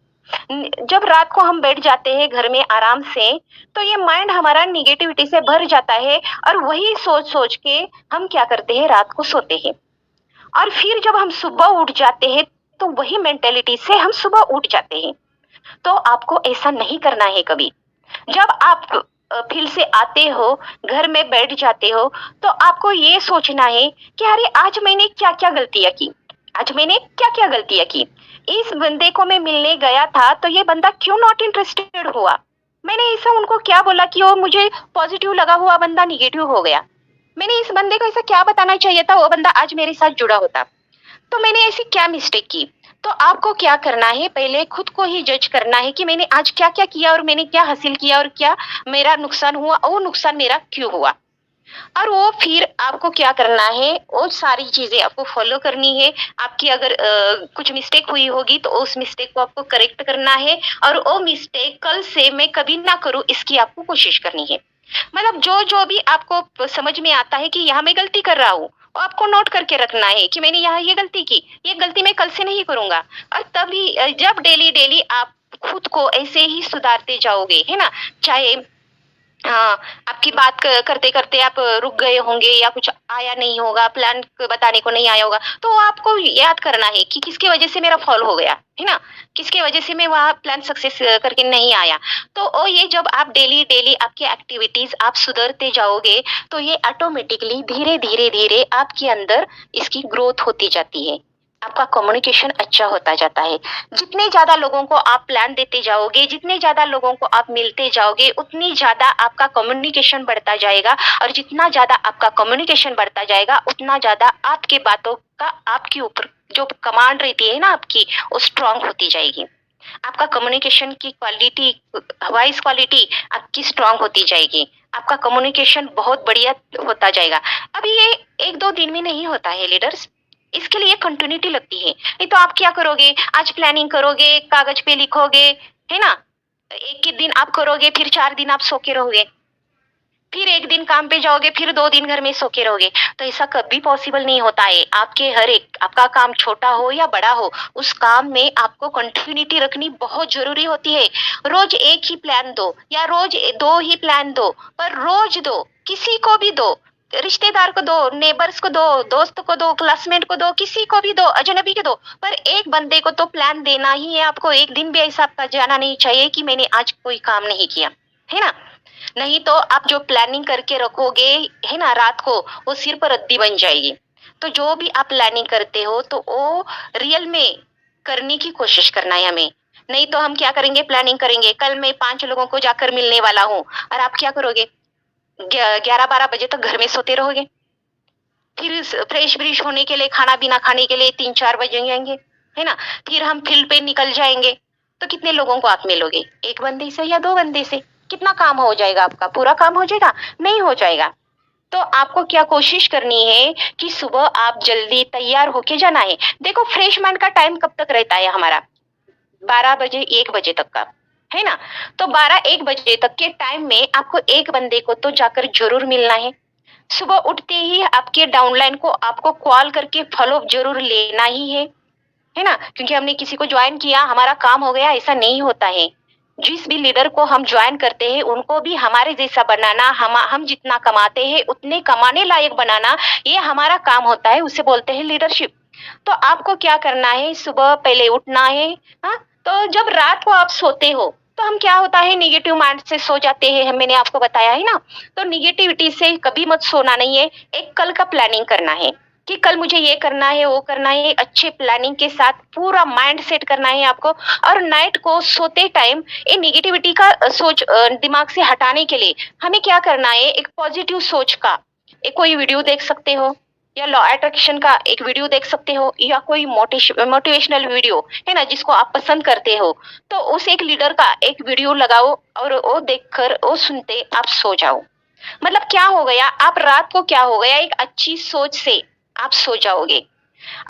जब रात को हम बैठ जाते हैं घर में आराम से, तो ये माइंड हमारा निगेटिविटी से भर जाता है, और वही सोच सोच के हम क्या करते हैं, रात को सोते हैं। और फिर जब हम सुबह उठ जाते हैं तो वही मेंटेलिटी से हम सुबह उठ जाते हैं। तो आपको ऐसा नहीं करना है कभी। जब आप फील्ड से आते हो, घर में बैठ जाते हो, तो आपको ये सोचना है कि अरे आज मैंने क्या क्या गलतियां की, आज मैंने क्या क्या गलतियां की। इस बंदे को मैं मिलने गया था तो ये बंदा क्यों नॉट इंटरेस्टेड हुआ, मैंने ऐसा उनको क्या बोला कि वो मुझे पॉजिटिव लगा हुआ बंदा निगेटिव हो गया, मैंने इस बंदे को ऐसा क्या बताना चाहिए था, वो बंदा आज मेरे साथ जुड़ा होता। तो मैंने ऐसी क्या मिस्टेक की। तो आपको क्या करना है, पहले खुद को ही जज करना है कि मैंने आज क्या क्या किया, और मैंने क्या हासिल किया, और क्या मेरा नुकसान हुआ, वो नुकसान मेरा क्यों हुआ। और वो फिर आपको क्या करना है, वो सारी चीजें आपको फॉलो करनी है। आपकी अगर कुछ मिस्टेक हुई होगी तो उस मिस्टेक को आपको करेक्ट करना है, और वो मिस्टेक कल से मैं कभी ना करूं इसकी आपको कोशिश करनी है। मतलब जो जो भी आपको समझ में आता है कि यहाँ मैं गलती कर रहा हूँ, वो आपको नोट करके रखना है कि मैंने यहाँ ये गलती की, ये गलती मैं कल से नहीं करूंगा। और तभी जब डेली डेली आप खुद को ऐसे ही सुधारते जाओगे, है ना, चाहे आपकी बात करते करते आप रुक गए होंगे, या कुछ आया नहीं होगा, प्लान बताने को नहीं आया होगा, तो आपको याद करना है कि किसके वजह से मेरा फॉल हो गया, है ना, किसके वजह से मैं वहाँ प्लान सक्सेस करके नहीं आया। तो ये जब आप डेली डेली आपकी एक्टिविटीज आप सुधरते जाओगे, तो ये ऑटोमेटिकली धीरे धीरे धीरे आपके अंदर इसकी ग्रोथ होती जाती है। आपका कम्युनिकेशन अच्छा होता जाता है। जितने ज्यादा लोगों को आप प्लान देते जाओगे, जितने ज्यादा लोगों को आप मिलते जाओगे, उतनी ज्यादा आपका कम्युनिकेशन बढ़ता जाएगा, और जितना ज्यादा आपका कम्युनिकेशन बढ़ता जाएगा उतना ज्यादा आपके बातों का आपके ऊपर जो कमांड रहती है ना आपकी, वो स्ट्रांग होती जाएगी। आपका कम्युनिकेशन की क्वालिटी, वॉइस क्वालिटी आपकी स्ट्रांग होती जाएगी। आपका कम्युनिकेशन बहुत बढ़िया होता जाएगा। अब ये एक दो दिन में नहीं होता है लीडर्स, इसके लिए कंटिन्यूटी लगती है। नहीं तो आप क्या करोगे, आज प्लानिंग करोगे, कागज पे लिखोगे, है ना, एक ही दिन आप करोगे, फिर 4 दिन आप सो के रहोगे, फिर एक दिन काम पे जाओगे, फिर 2 दिन घर में सो के रहोगे। तो ऐसा कभी पॉसिबल नहीं होता है। आपके हर एक, आपका काम छोटा हो या बड़ा हो, उस काम में आपको कंटिन्यूटी रखनी बहुत जरूरी होती है। रोज एक ही प्लान दो या रोज 2 ही प्लान दो, पर रोज दो, किसी को भी दो, रिश्तेदार को दो, नेबर्स को दो, दोस्त को दो, क्लासमेट को दो, किसी को भी दो, अजनबी को दो, पर एक बंदे को तो प्लान देना ही है आपको। एक दिन भी ऐसा आपका जाना नहीं चाहिए कि मैंने आज कोई काम नहीं किया, है ना। नहीं तो आप जो प्लानिंग करके रखोगे, है ना, रात को, वो सिर पर रद्दी बन जाएगी। तो जो भी आप प्लानिंग करते हो तो वो रियल में करने की कोशिश करना है हमें। नहीं तो हम क्या करेंगे, प्लानिंग करेंगे, कल मैं 5 लोगों को जाकर मिलने वाला हूँ, और आप क्या करोगे, 11-12 बजे तक घर में सोते रहोगे। फिर फ्रेश ब्रिश होने के लिए, खाना पीना खाने के लिए 3-4 बज जाएंगे, है ना। फिर हम फील्ड पे निकल जाएंगे। तो कितने लोगों को आप मिलोगे, एक बंदे से या 2 बंदे से? कितना काम हो जाएगा आपका, पूरा काम हो जाएगा? नहीं हो जाएगा। तो आपको क्या कोशिश करनी है कि सुबह आप जल्दी तैयार होके जाना है। देखो, फ्रेश माइंड का टाइम कब तक रहता है हमारा, 12 बजे 1 बजे तक का, है ना। तो 12-1 बजे तक के टाइम में आपको एक बंदे को तो जाकर जरूर मिलना है। सुबह उठते ही आपके डाउनलाइन को आपको कॉल करके फॉलो जरूर लेना ही है ना। क्योंकि हमने किसी को ज्वाइन किया, हमारा काम हो गया, ऐसा नहीं होता है। जिस भी लीडर को हम ज्वाइन करते हैं उनको भी हमारे जैसा बनाना, हम जितना कमाते हैं उतने कमाने लायक बनाना, ये हमारा काम होता है, उसे बोलते हैं लीडरशिप। तो आपको क्या करना है, सुबह पहले उठना है। हाँ, तो जब रात को आप सोते हो तो हम क्या होता है, निगेटिव माइंड से सो जाते हैं, मैंने आपको बताया है ना। तो निगेटिविटी से कभी मत सोना नहीं है। एक कल का प्लानिंग करना है कि कल मुझे ये करना है, वो करना है, अच्छे प्लानिंग के साथ पूरा माइंड सेट करना है आपको। और नाइट को सोते टाइम ये निगेटिविटी का सोच दिमाग से हटाने के लिए हमें क्या करना है, एक पॉजिटिव सोच का एक कोई वीडियो देख सकते हो, या लॉ अट्रैक्शन का एक वीडियो देख सकते हो, या कोई मोटिवेशनल वीडियो, है ना, जिसको आप पसंद करते हो। तो उस एक लीडर का एक वीडियो लगाओ और वो देखकर, वो सुनते आप सो जाओ। मतलब क्या हो गया, आप रात को क्या हो गया, एक अच्छी सोच से आप सो जाओगे।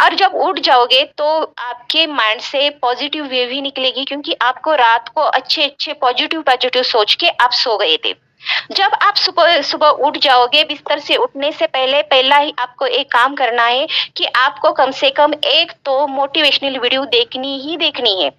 और जब उठ जाओगे तो आपके माइंड से पॉजिटिव वेव ही निकलेगी, क्योंकि आपको रात को अच्छे अच्छे पॉजिटिव सोच के आप सो गए थे। जब आप सुबह सुबह उठ जाओगे, बिस्तर से उठने से पहले पहला ही आपको एक काम करना है कि आपको कम से कम एक तो मोटिवेशनल वीडियो देखनी ही देखनी है।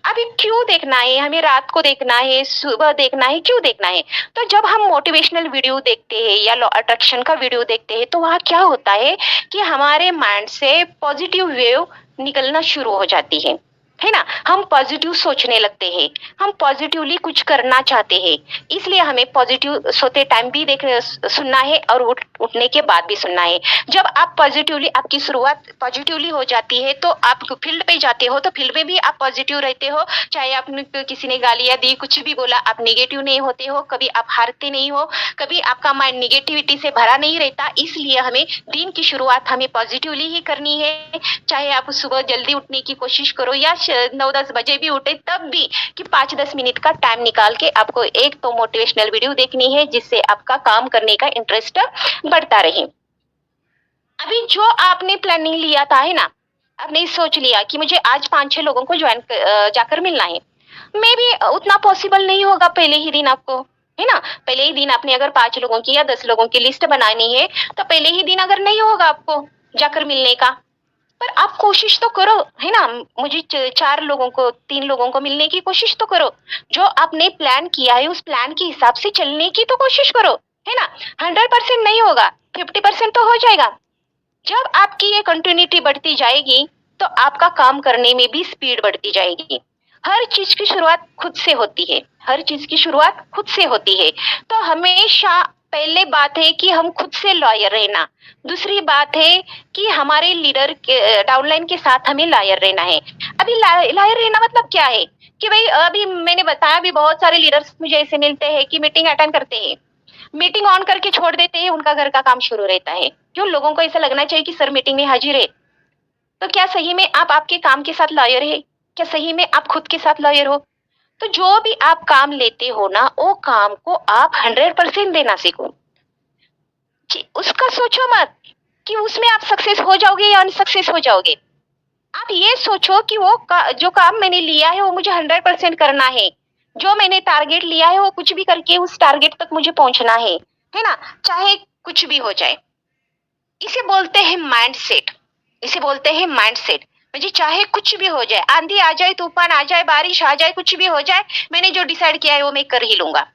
अभी क्यों देखना है, हमें रात को देखना है, सुबह देखना है, क्यों देखना है? तो जब हम मोटिवेशनल वीडियो देखते हैं या लॉ अट्रैक्शन का वीडियो देखते हैं तो वहाँ क्या होता है कि हमारे माइंड से पॉजिटिव वेव निकलना शुरू हो जाती है ना। हम पॉजिटिव सोचने लगते हैं, हम पॉजिटिवली कुछ करना चाहते हैं। इसलिए हमें पॉजिटिव सोते टाइम भी सुनना है और उठने के बाद भी सुनना है। जब आप पॉजिटिवली, आपकी शुरुआत पॉजिटिवली हो जाती है तो आप फील्ड पे जाते हो, तो फील्ड में भी आप पॉजिटिव रहते हो। चाहे आपने किसी ने गालियां दी, कुछ भी बोला, आप निगेटिव नहीं होते हो, कभी आप हारते नहीं हो, कभी आपका माइंड निगेटिविटी से भरा नहीं रहता। इसलिए हमें दिन की शुरुआत हमें पॉजिटिवली ही करनी है। चाहे आप सुबह जल्दी उठने की कोशिश करो या 9-10 बजे भी उठे, तब भी कि 5-10 मिनट का टाइम निकाल के आपको एक तो मोटिवेशनल वीडियो देखनी है, जिससे आपका काम करने का इंटरेस्ट बढ़ता रहे। अभी जो आपने प्लानिंग लिया था, है ना, आपने सोच लिया कि मुझे आज 5-6 लोगों को ज्वाइन जाकर मिलना है, मे भी उतना पॉसिबल नहीं होगा पहले ही दिन आपको, है ना। पहले ही दिन आपने अगर 5 लोगों की या 10 लोगों की लिस्ट बनानी है, तो पहले ही दिन अगर नहीं होगा आपको जाकर मिलने का, पर आप कोशिश तो करो, है ना। मुझे 4 लोगों को, 3 लोगों को मिलने की कोशिश तो करो। जो आपने प्लान किया है उस प्लान के हिसाब से चलने की तो कोशिश करो, है ना। 100% नहीं होगा, 50% तो हो जाएगा। जब आपकी ये कंटिन्यूटी बढ़ती जाएगी तो आपका काम करने में भी स्पीड बढ़ती जाएगी। हर चीज की शुरुआत खुद से होती है, हर चीज की शुरुआत खुद से होती है। तो हमेशा पहले बात है कि हम खुद से लॉयर रहना, दूसरी बात है कि हमारे लीडर के डाउनलाइन के साथ हमें लॉयर रहना है। अभी लॉयर रहना मतलब क्या है कि भाई अभी मैंने बताया, अभी बहुत सारे लीडर्स मुझे ऐसे मिलते हैं कि मीटिंग अटेंड करते हैं, मीटिंग ऑन करके छोड़ देते हैं, उनका घर का काम शुरू रहता है। क्यों? लोगों को ऐसा लगना चाहिए कि सर मीटिंग में हाजिर है। तो क्या सही में आप आपके काम के साथ लॉयर है? क्या सही में आप खुद के साथ लॉयर हो? तो जो भी आप काम लेते हो ना, वो काम को आप 100% देना सीखो। उसका सोचो मत कि उसमें आप सक्सेस हो जाओगे या अनसक्सेस हो जाओगे। आप ये सोचो कि जो काम मैंने लिया है वो मुझे 100% करना है। जो मैंने टारगेट लिया है वो कुछ भी करके उस टारगेट तक मुझे पहुंचना है ना? चाहे कुछ भी हो जाए। इसे बोलते हैं माइंडसेट। इसे बोलते हैं माइंडसेट। मुझे चाहे कुछ भी हो जाए, आंधी आ जाए, तूफान आ जाए, बारिश आ जाए, कुछ भी हो जाए, मैंने जो डिसाइड किया है वो मैं कर ही लूंगा।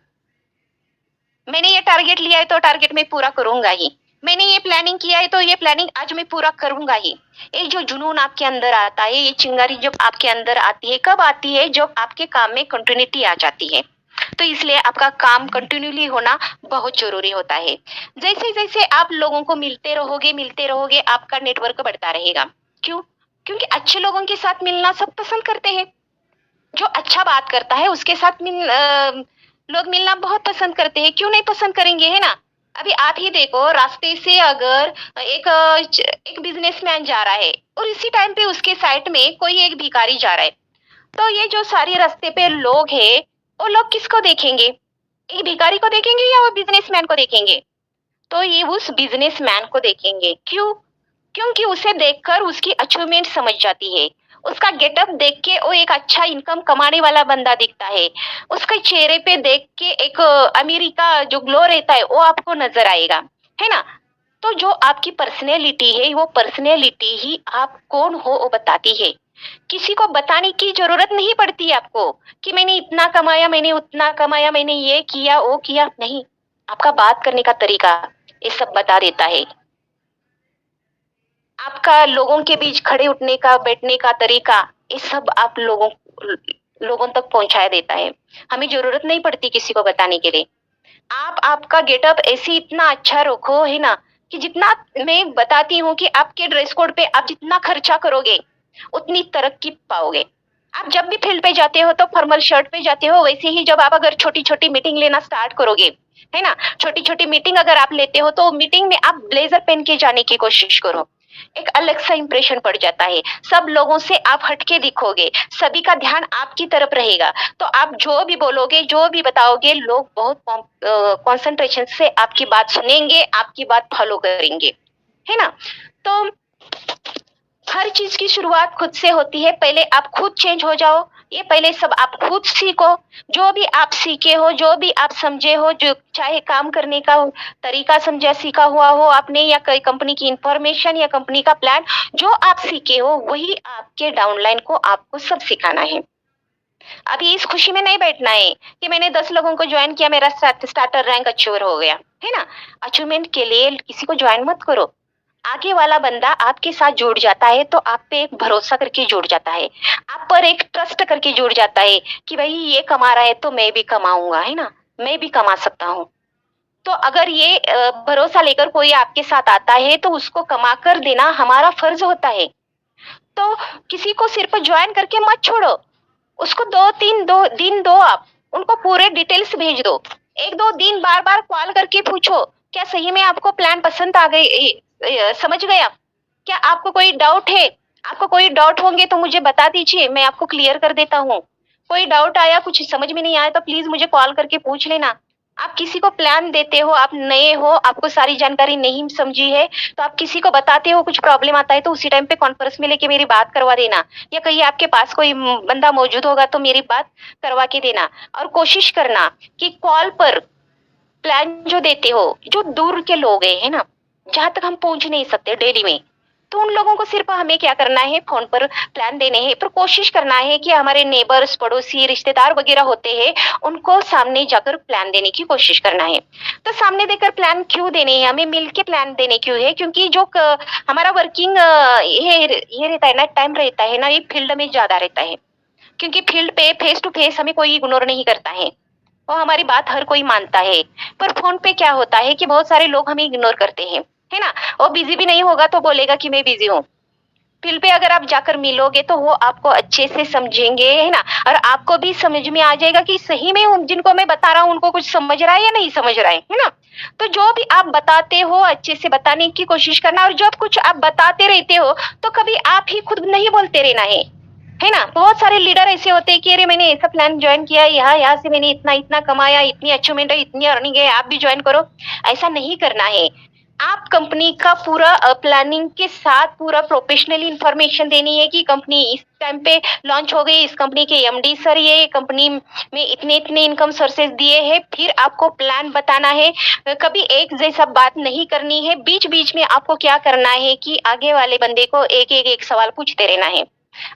मैंने ये टारगेट लिया है तो टारगेट मैं पूरा करूंगा ही। मैंने ये प्लानिंग किया है तो ये प्लानिंग आज मैं पूरा करूंगा ही। ये जो जुनून आपके अंदर आता है, ये चिंगारी जब आपके अंदर आती है, कब आती है? जब आपके काम में कंटिन्यूटी आ जाती है। तो इसलिए आपका काम कंटिन्यूली होना बहुत जरूरी होता है। जैसे जैसे आप लोगों को मिलते रहोगे आपका नेटवर्क बढ़ता रहेगा। क्यों? क्योंकि अच्छे लोगों के साथ मिलना सब पसंद करते हैं। जो अच्छा बात करता है उसके साथ लोग मिलना बहुत पसंद करते हैं। क्यों नहीं पसंद करेंगे, है ना? अभी आप ही देखो, रास्ते से अगर एक बिजनेसमैन जा रहा है और इसी टाइम पे उसके साइड में कोई एक भिखारी जा रहा है, तो ये जो सारे रास्ते पे लोग हैं, वो लोग किसको देखेंगे? एक भिखारी को देखेंगे या वो बिजनेसमैन को देखेंगे? तो ये उस बिजनेसमैन को देखेंगे। क्यों? क्योंकि उसे देखकर उसकी अचीवमेंट समझ जाती है। उसका गेटअप देख के वो एक अच्छा इनकम कमाने वाला बंदा दिखता है। उसके चेहरे पे देख के एक अमीरी का जो ग्लो रहता है वो आपको नजर आएगा, है ना? तो जो आपकी पर्सनैलिटी है, वो पर्सनैलिटी ही आप कौन हो वो बताती है। किसी को बताने की जरूरत नहीं पड़ती आपको कि मैंने इतना कमाया, मैंने उतना कमाया, मैंने ये किया वो किया। नहीं, आपका बात करने का तरीका ये सब बता देता है। आपका लोगों के बीच खड़े उठने का, बैठने का तरीका, ये सब आप लोगों तक पहुंचाया देता है। हमें जरूरत नहीं पड़ती किसी को बताने के लिए। आप आपका गेटअप ऐसे इतना अच्छा रखो, है ना, कि जितना मैं बताती हूँ कि आपके ड्रेस कोड पे आप जितना खर्चा करोगे उतनी तरक्की पाओगे। आप जब भी फील्ड पे जाते हो तो फॉर्मल शर्ट पे जाते हो, वैसे ही जब आप अगर छोटी छोटी मीटिंग लेना स्टार्ट करोगे, है ना, छोटी छोटी मीटिंग अगर आप लेते हो तो मीटिंग में आप ब्लेजर पहन के जाने की कोशिश करो। एक अलग सा इंप्रेशन पड़ जाता है। सब लोगों से आप हटके दिखोगे, सभी का ध्यान आपकी तरफ रहेगा। तो आप जो भी बोलोगे, जो भी बताओगे, लोग बहुत कॉन्सेंट्रेशन से आपकी बात सुनेंगे, आपकी बात फॉलो करेंगे, है ना? तो हर चीज की शुरुआत खुद से होती है। पहले आप खुद चेंज हो जाओ। ये पहले सब आप खुद सीखो। जो भी आप सीखे हो, जो भी आप समझे हो, जो चाहे काम करने का तरीका समझा सीखा हुआ हो आपने, या कोई कंपनी की इंफॉर्मेशन या कंपनी का प्लान, जो आप सीखे हो वही आपके डाउनलाइन को आपको सब सिखाना है। अभी इस खुशी में नहीं बैठना है कि मैंने 10 लोगों को ज्वाइन किया, मेरा स्टार्टर रैंक अचीवर हो गया, है ना? अचीवमेंट के लिए किसी को ज्वाइन मत करो। आगे वाला बंदा आपके साथ जुड़ जाता है तो आप पे एक भरोसा करके जुड़ जाता है, आप पर एक ट्रस्ट करके जुड़ जाता है कि भाई ये कमा रहा है तो मैं भी कमाऊंगा, है ना, मैं भी कमा सकता हूँ। तो अगर ये भरोसा लेकर कोई आपके साथ आता है तो उसको कमा कर देना हमारा फर्ज होता है। तो किसी को सिर्फ ज्वाइन करके मत छोड़ो, उसको 2-3 दिन दो, आप उनको पूरे डिटेल्स भेज दो। 1-2 दिन बार बार कॉल करके पूछो, क्या सही में आपको प्लान पसंद आ गई, समझ गया? क्या आपको कोई डाउट है? आपको कोई डाउट होंगे तो मुझे बता दीजिए, मैं आपको क्लियर कर देता हूँ। कोई डाउट आया, कुछ समझ में नहीं आया तो प्लीज मुझे कॉल करके पूछ लेना। आप किसी को प्लान देते हो, आप नए हो, आपको सारी जानकारी नहीं समझी है, तो आप किसी को बताते हो, कुछ प्रॉब्लम आता है तो उसी टाइम पे कॉन्फ्रेंस में लेके मेरी बात करवा देना, या कहीं आपके पास कोई बंदा मौजूद होगा तो मेरी बात करवा के देना। और कोशिश करना कि कॉल पर प्लान जो देते हो, जो दूर के लोग है ना, जहां तक हम पहुंच नहीं सकते डेली में, तो उन लोगों को सिर्फ हमें क्या करना है, फोन पर प्लान देने हैं। पर कोशिश करना है कि हमारे नेबर्स, पड़ोसी, रिश्तेदार वगैरह होते हैं, उनको सामने जाकर प्लान देने की कोशिश करना है। तो सामने देकर प्लान क्यों देने हैं, हमें मिल के प्लान देने क्यों है? क्योंकि जो हमारा वर्किंग ये रहता है ना, टाइम रहता है ना, ये फील्ड में ज्यादा रहता है। क्योंकि फील्ड पे फेस टू फेस हमें कोई इग्नोर नहीं करता है। और हमारी बात हर कोई मानता है। पर फ़ोन पे क्या होता है कि बहुत सारे लोग हमें इग्नोर करते हैं, है ना? और बिज़ी भी नहीं होगा तो बोलेगा कि मैं बिज़ी हूँ। फील्ड पे अगर आप जाकर मिलोगे तो वो आपको अच्छे से समझेंगे, है ना? और आपको भी समझ में आ जाएगा कि सही में उन जिनको मैं बता रहा हूँ उनको कुछ समझ रहा है या नहीं समझ रहा है ना? तो जो भी आप बताते हो अच्छे से बताने की कोशिश करना, और जब कुछ आप बताते रहते हो तो कभी आप ही खुद नहीं बोलते रहना है ना? बहुत सारे लीडर ऐसे होते हैं कि अरे मैंने ऐसा प्लान जॉइन किया, यहाँ से मैंने इतना-इतना कमाया, इतनी अचीवमेंट है, इतनी अर्निंग है, आप भी जॉइन करो। ऐसा नहीं करना है। आप कंपनी का पूरा प्लानिंग के साथ पूरा प्रोफेशनली इंफॉर्मेशन देनी है कि कंपनी इस टाइम पे लॉन्च हो गई, इस कंपनी के एमडी सर ये कंपनी में इतने-इतने इनकम सोर्सेज दिए हैं, फिर आपको प्लान बताना है। कभी एक जैसा बात नहीं करनी है, बीच-बीच में आपको क्या करना है कि आगे वाले बंदे को एक सवाल पूछते रहना है।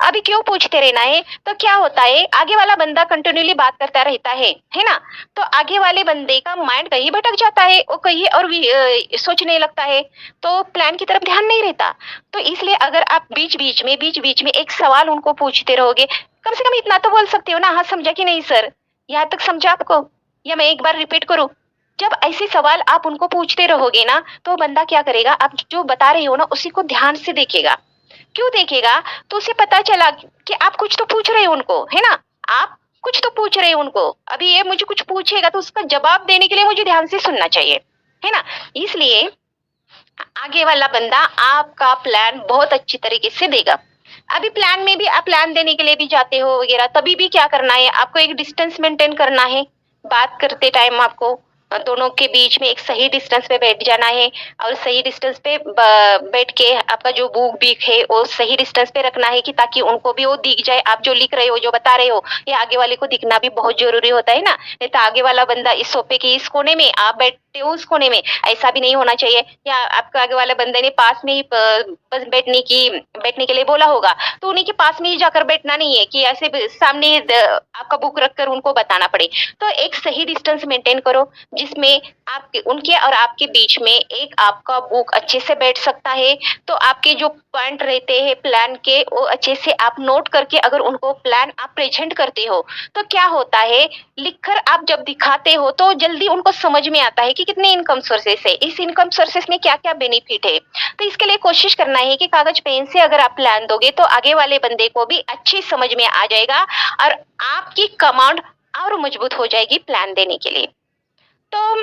अभी क्यों पूछते रहना है? तो क्या होता है, आगे वाला बंदा कंटिन्यूअली बात करता रहता है ना? तो आगे वाले बंदे का माइंड कहीं भटक जाता है, वो कहीं और भी सोचने लगता है, तो प्लान की तरफ ध्यान नहीं रहता। तो इसलिए अगर आप बीच-बीच में एक सवाल उनको पूछते रहोगे, कम से कम इतना तो बोल सकते हो ना, हाँ समझा कि नहीं सर? यहाँ तक समझा आपको? या मैं एक बार रिपीट करूँ? जब ऐसे सवाल आप उनको पूछते रहोगे ना, तो बंदा क्या करेगा, आप जो बता रहे हो ना, उसी को ध्यान से देखेगा। क्यों देखेगा? तो उसे पता चला कि आप कुछ तो पूछ रहे हो उनको, है ना? आप कुछ तो पूछ रहे हो उनको। अभी ये मुझे कुछ पूछेगा तो उसका जवाब देने के लिए मुझे ध्यान से सुनना चाहिए, है ना? इसलिए आगे वाला बंदा आपका प्लान बहुत अच्छी तरीके से देगा। अभी प्लान में भी आप प्लान देने के लिए भी जाते हो वगैरह, तभी भी क्या करना है, आपको एक डिस्टेंस मेंटेन करना है। बात करते टाइम आपको दोनों के बीच में एक सही डिस्टेंस पे बैठ जाना है, और सही डिस्टेंस पे बैठ के आपका जो बुक बीक है वो सही डिस्टेंस पे रखना है कि ताकि उनको भी वो दिख जाए, आप जो लिख रहे हो जो बता रहे हो ये आगे वाले को दिखना भी बहुत जरूरी होता है ना। नहीं तो आगे वाला बंदा इस सोफे के इस कोने में, आप बैठते हो उस कोने में, ऐसा भी नहीं होना चाहिए। या आपका आगे वाले बंदे ने पास में ही बस बैठने के लिए बोला होगा, तो उन्हीं के पास में ही जाकर बैठना नहीं है कि ऐसे सामने आपका बुक रखकर उनको बताना पड़े। तो एक सही डिस्टेंस मेंटेन करो, जिसमें आपके उनके और आपके बीच में एक आपका बुक अच्छे से बैठ सकता है। तो आपके जो पॉइंट रहते हैं प्लान के, वो अच्छे से आप नोट करके अगर उनको प्लान आप प्रेजेंट करते हो, तो क्या होता है, लिखकर आप जब दिखाते हो तो जल्दी उनको समझ में आता है कि कितने इनकम सोर्सेस है, इस इनकम सोर्सेस में क्या क्या बेनिफिट है। तो इसके लिए कोशिश करना है कि कागज पेन से अगर आप प्लान दोगे तो आगे वाले बंदे को भी अच्छी समझ में आ जाएगा, और आपकी कमांड और मजबूत हो जाएगी प्लान देने के लिए। तो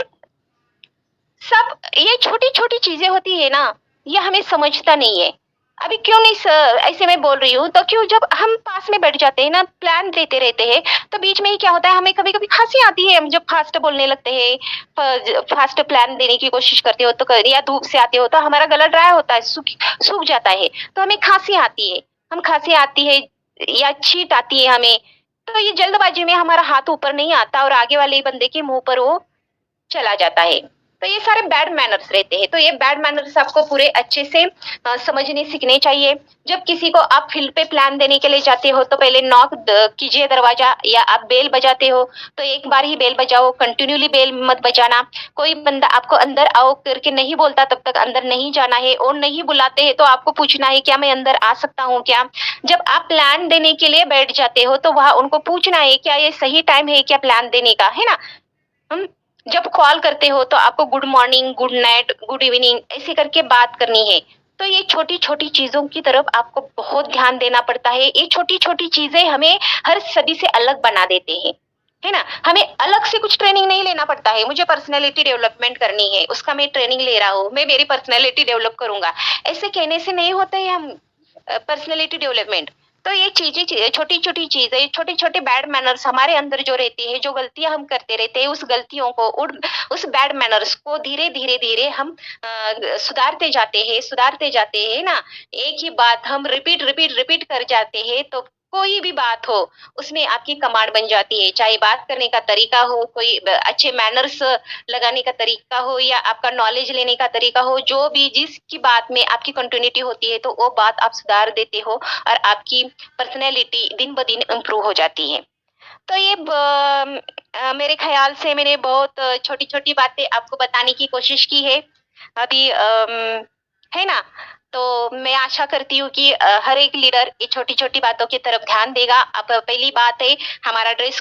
सब ये छोटी-छोटी चीज़ें होती है ना, ये हमें समझता नहीं है। अभी क्यों नहीं ऐसे मैं बोल रही हूँ, तो क्यों जब हम पास में बैठ जाते हैं ना, प्लान देते रहते हैं, तो बीच में ही क्या होता है, हमें कभी-कभी हँसी आती है, हम जब फ़ास्ट बोलने लगते हैं, फ़ास्ट प्लान देने की कोशिश करते हो तो या धूप से आते हो तो हमारा गला ड्राई होता है, सूख जाता है, तो हमें खाँसी आती है। खाँसी आती है या छींक आती है हमें, तो ये जल्दबाज़ी में हमारा हाथ ऊपर नहीं आता और आगे वाले बंदे के मुँह पर वो चला जाता है। तो ये सारे बैड मैनर्स रहते हैं। तो ये बैड मैनर्स आपको पूरे अच्छे से समझने सीखने चाहिए। जब किसी को आप फील्ड पे प्लान देने के लिए जाते हो तो पहले नॉक कीजिए दरवाजा, या आप बेल बजाते हो तो एक बार ही बेल बजाओ, कंटिन्यूअली बेल मत बजाना। कोई बंदा आपको अंदर आओ करके नहीं बोलता तब तक अंदर नहीं जाना है, और नहीं बुलाते हैं तो आपको पूछना है क्या मैं अंदर आ सकता हूँ क्या? जब आप प्लान देने के लिए बैठ जाते हो तो वहाँ उनको पूछना है क्या ये सही टाइम है क्या प्लान देने का, है ना? हम जब कॉल करते हो तो आपको good morning, good night, good evening ऐसे करके बात करनी है। तो ये छोटी-छोटी चीज़ों की तरफ आपको बहुत ध्यान देना पड़ता है। ये छोटी-छोटी चीज़ें हमें हर सभी से अलग बना देते हैं, है ना? हमें अलग से कुछ ट्रेनिंग नहीं लेना पड़ता है। मुझे पर्सनैलिटी डेवलपमेंट करनी है, उसका मैं ट्रेनिंग ले रहा हूँ, मैं मेरी पर्सनैलिटी डेवलप करूँगा। ऐसे कहने से नहीं होता है हम पर्सनैलिटी डेवलपमेंट। तो ये चीज़ें छोटी-छोटी चीज़ें, छोटे-छोटे बैड मैनर्स हमारे अंदर जो रहती है, जो गलतियाँ हम करते रहते हैं, उस गलतियों को उस बैड मैनर्स को धीरे-धीरे हम सुधारते जाते हैं ना। एक ही बात हम रिपीट कर जाते हैं तो कोई भी बात हो, उसमें आपकी कमांड बन जाती है। चाहे बात करने का तरीका हो, कोई अच्छे मैनर्स लगाने का तरीका हो, या आपका नॉलेज लेने का तरीका हो, जो भी जिसकी बात में आपकी कंटिन्यूटी होती है, तो वो बात आप सुधार देते हो और आपकी पर्सनैलिटी दिन ब दिन इम्प्रूव हो जाती है। तो ये मेरे ख़्याल से मैंने बहुत छोटी-छोटी बातें आपको बताने की कोशिश की है। अभी है ना? तो मैं आशा करती हूँ कि हर एक लीडर ये छोटी-छोटी बातों की तरफ ध्यान देगा। अब पहली बात है हमारा ड्रेस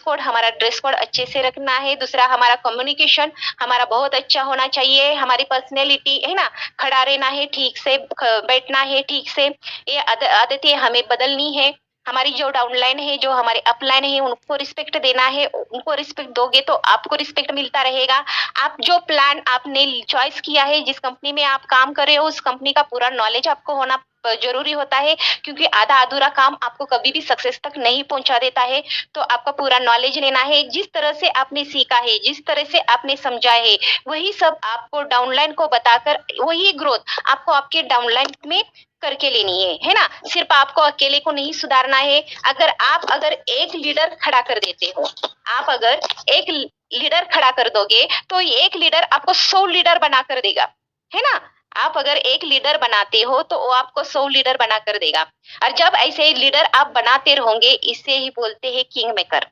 कोड अच्छे से रखना है। दूसरा हमारा कम्युनिकेशन हमारा बहुत अच्छा होना चाहिए। हमारी पर्सनैलिटी है ना, खड़ा रहना है ठीक से, बैठना है ठीक से। ये आदतें हमें बदलनी है। हमारी जो डाउनलाइन है, जो हमारे अपलाइन है, उनको रिस्पेक्ट देना है। उनको रिस्पेक्ट दोगे तो आपको रिस्पेक्ट मिलता रहेगा। आप जो प्लान आपने चॉइस किया है, जिस कंपनी में आप काम कर रहे हो, उस कंपनी का पूरा नॉलेज आपको होना जरूरी होता है, क्योंकि आधा अधूरा काम आपको कभी भी सक्सेस तक नहीं पहुंचा देता है। तो आपका पूरा नॉलेज लेना है। जिस तरह से आपने सीखा है, जिस तरह से आपने समझा है, वही सब आपको डाउनलाइन को बताकर वही ग्रोथ आपको आपके डाउनलाइन में करके लेनी है ना। सिर्फ आपको अकेले को नहीं सुधारना है। अगर एक लीडर खड़ा कर देते हो, आप अगर एक लीडर खड़ा कर दोगे तो ये एक लीडर आपको 100 लीडर बना कर देगा, है ना। आप अगर एक लीडर बनाते हो तो वो आपको 100 लीडर बना कर देगा। और जब ऐसे लीडर आप बनाते रहोगे, इसे ही बोलते हैं किंग मेकर।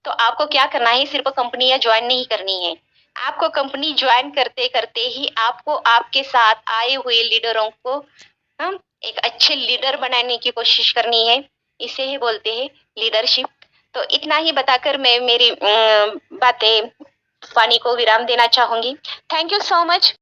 तो आपको क्या करना है, सिर्फ कंपनियां ज्वाइन नहीं करनी है। आपको कंपनी ज्वाइन करते करते ही आपको आपके साथ आए हुए लीडरों को एक अच्छे लीडर बनाने की कोशिश करनी है। इसे ही बोलते हैं लीडरशिप। तो इतना ही बताकर मैं मेरी बातें वाणी को विराम देना चाहूंगी। Thank you so much.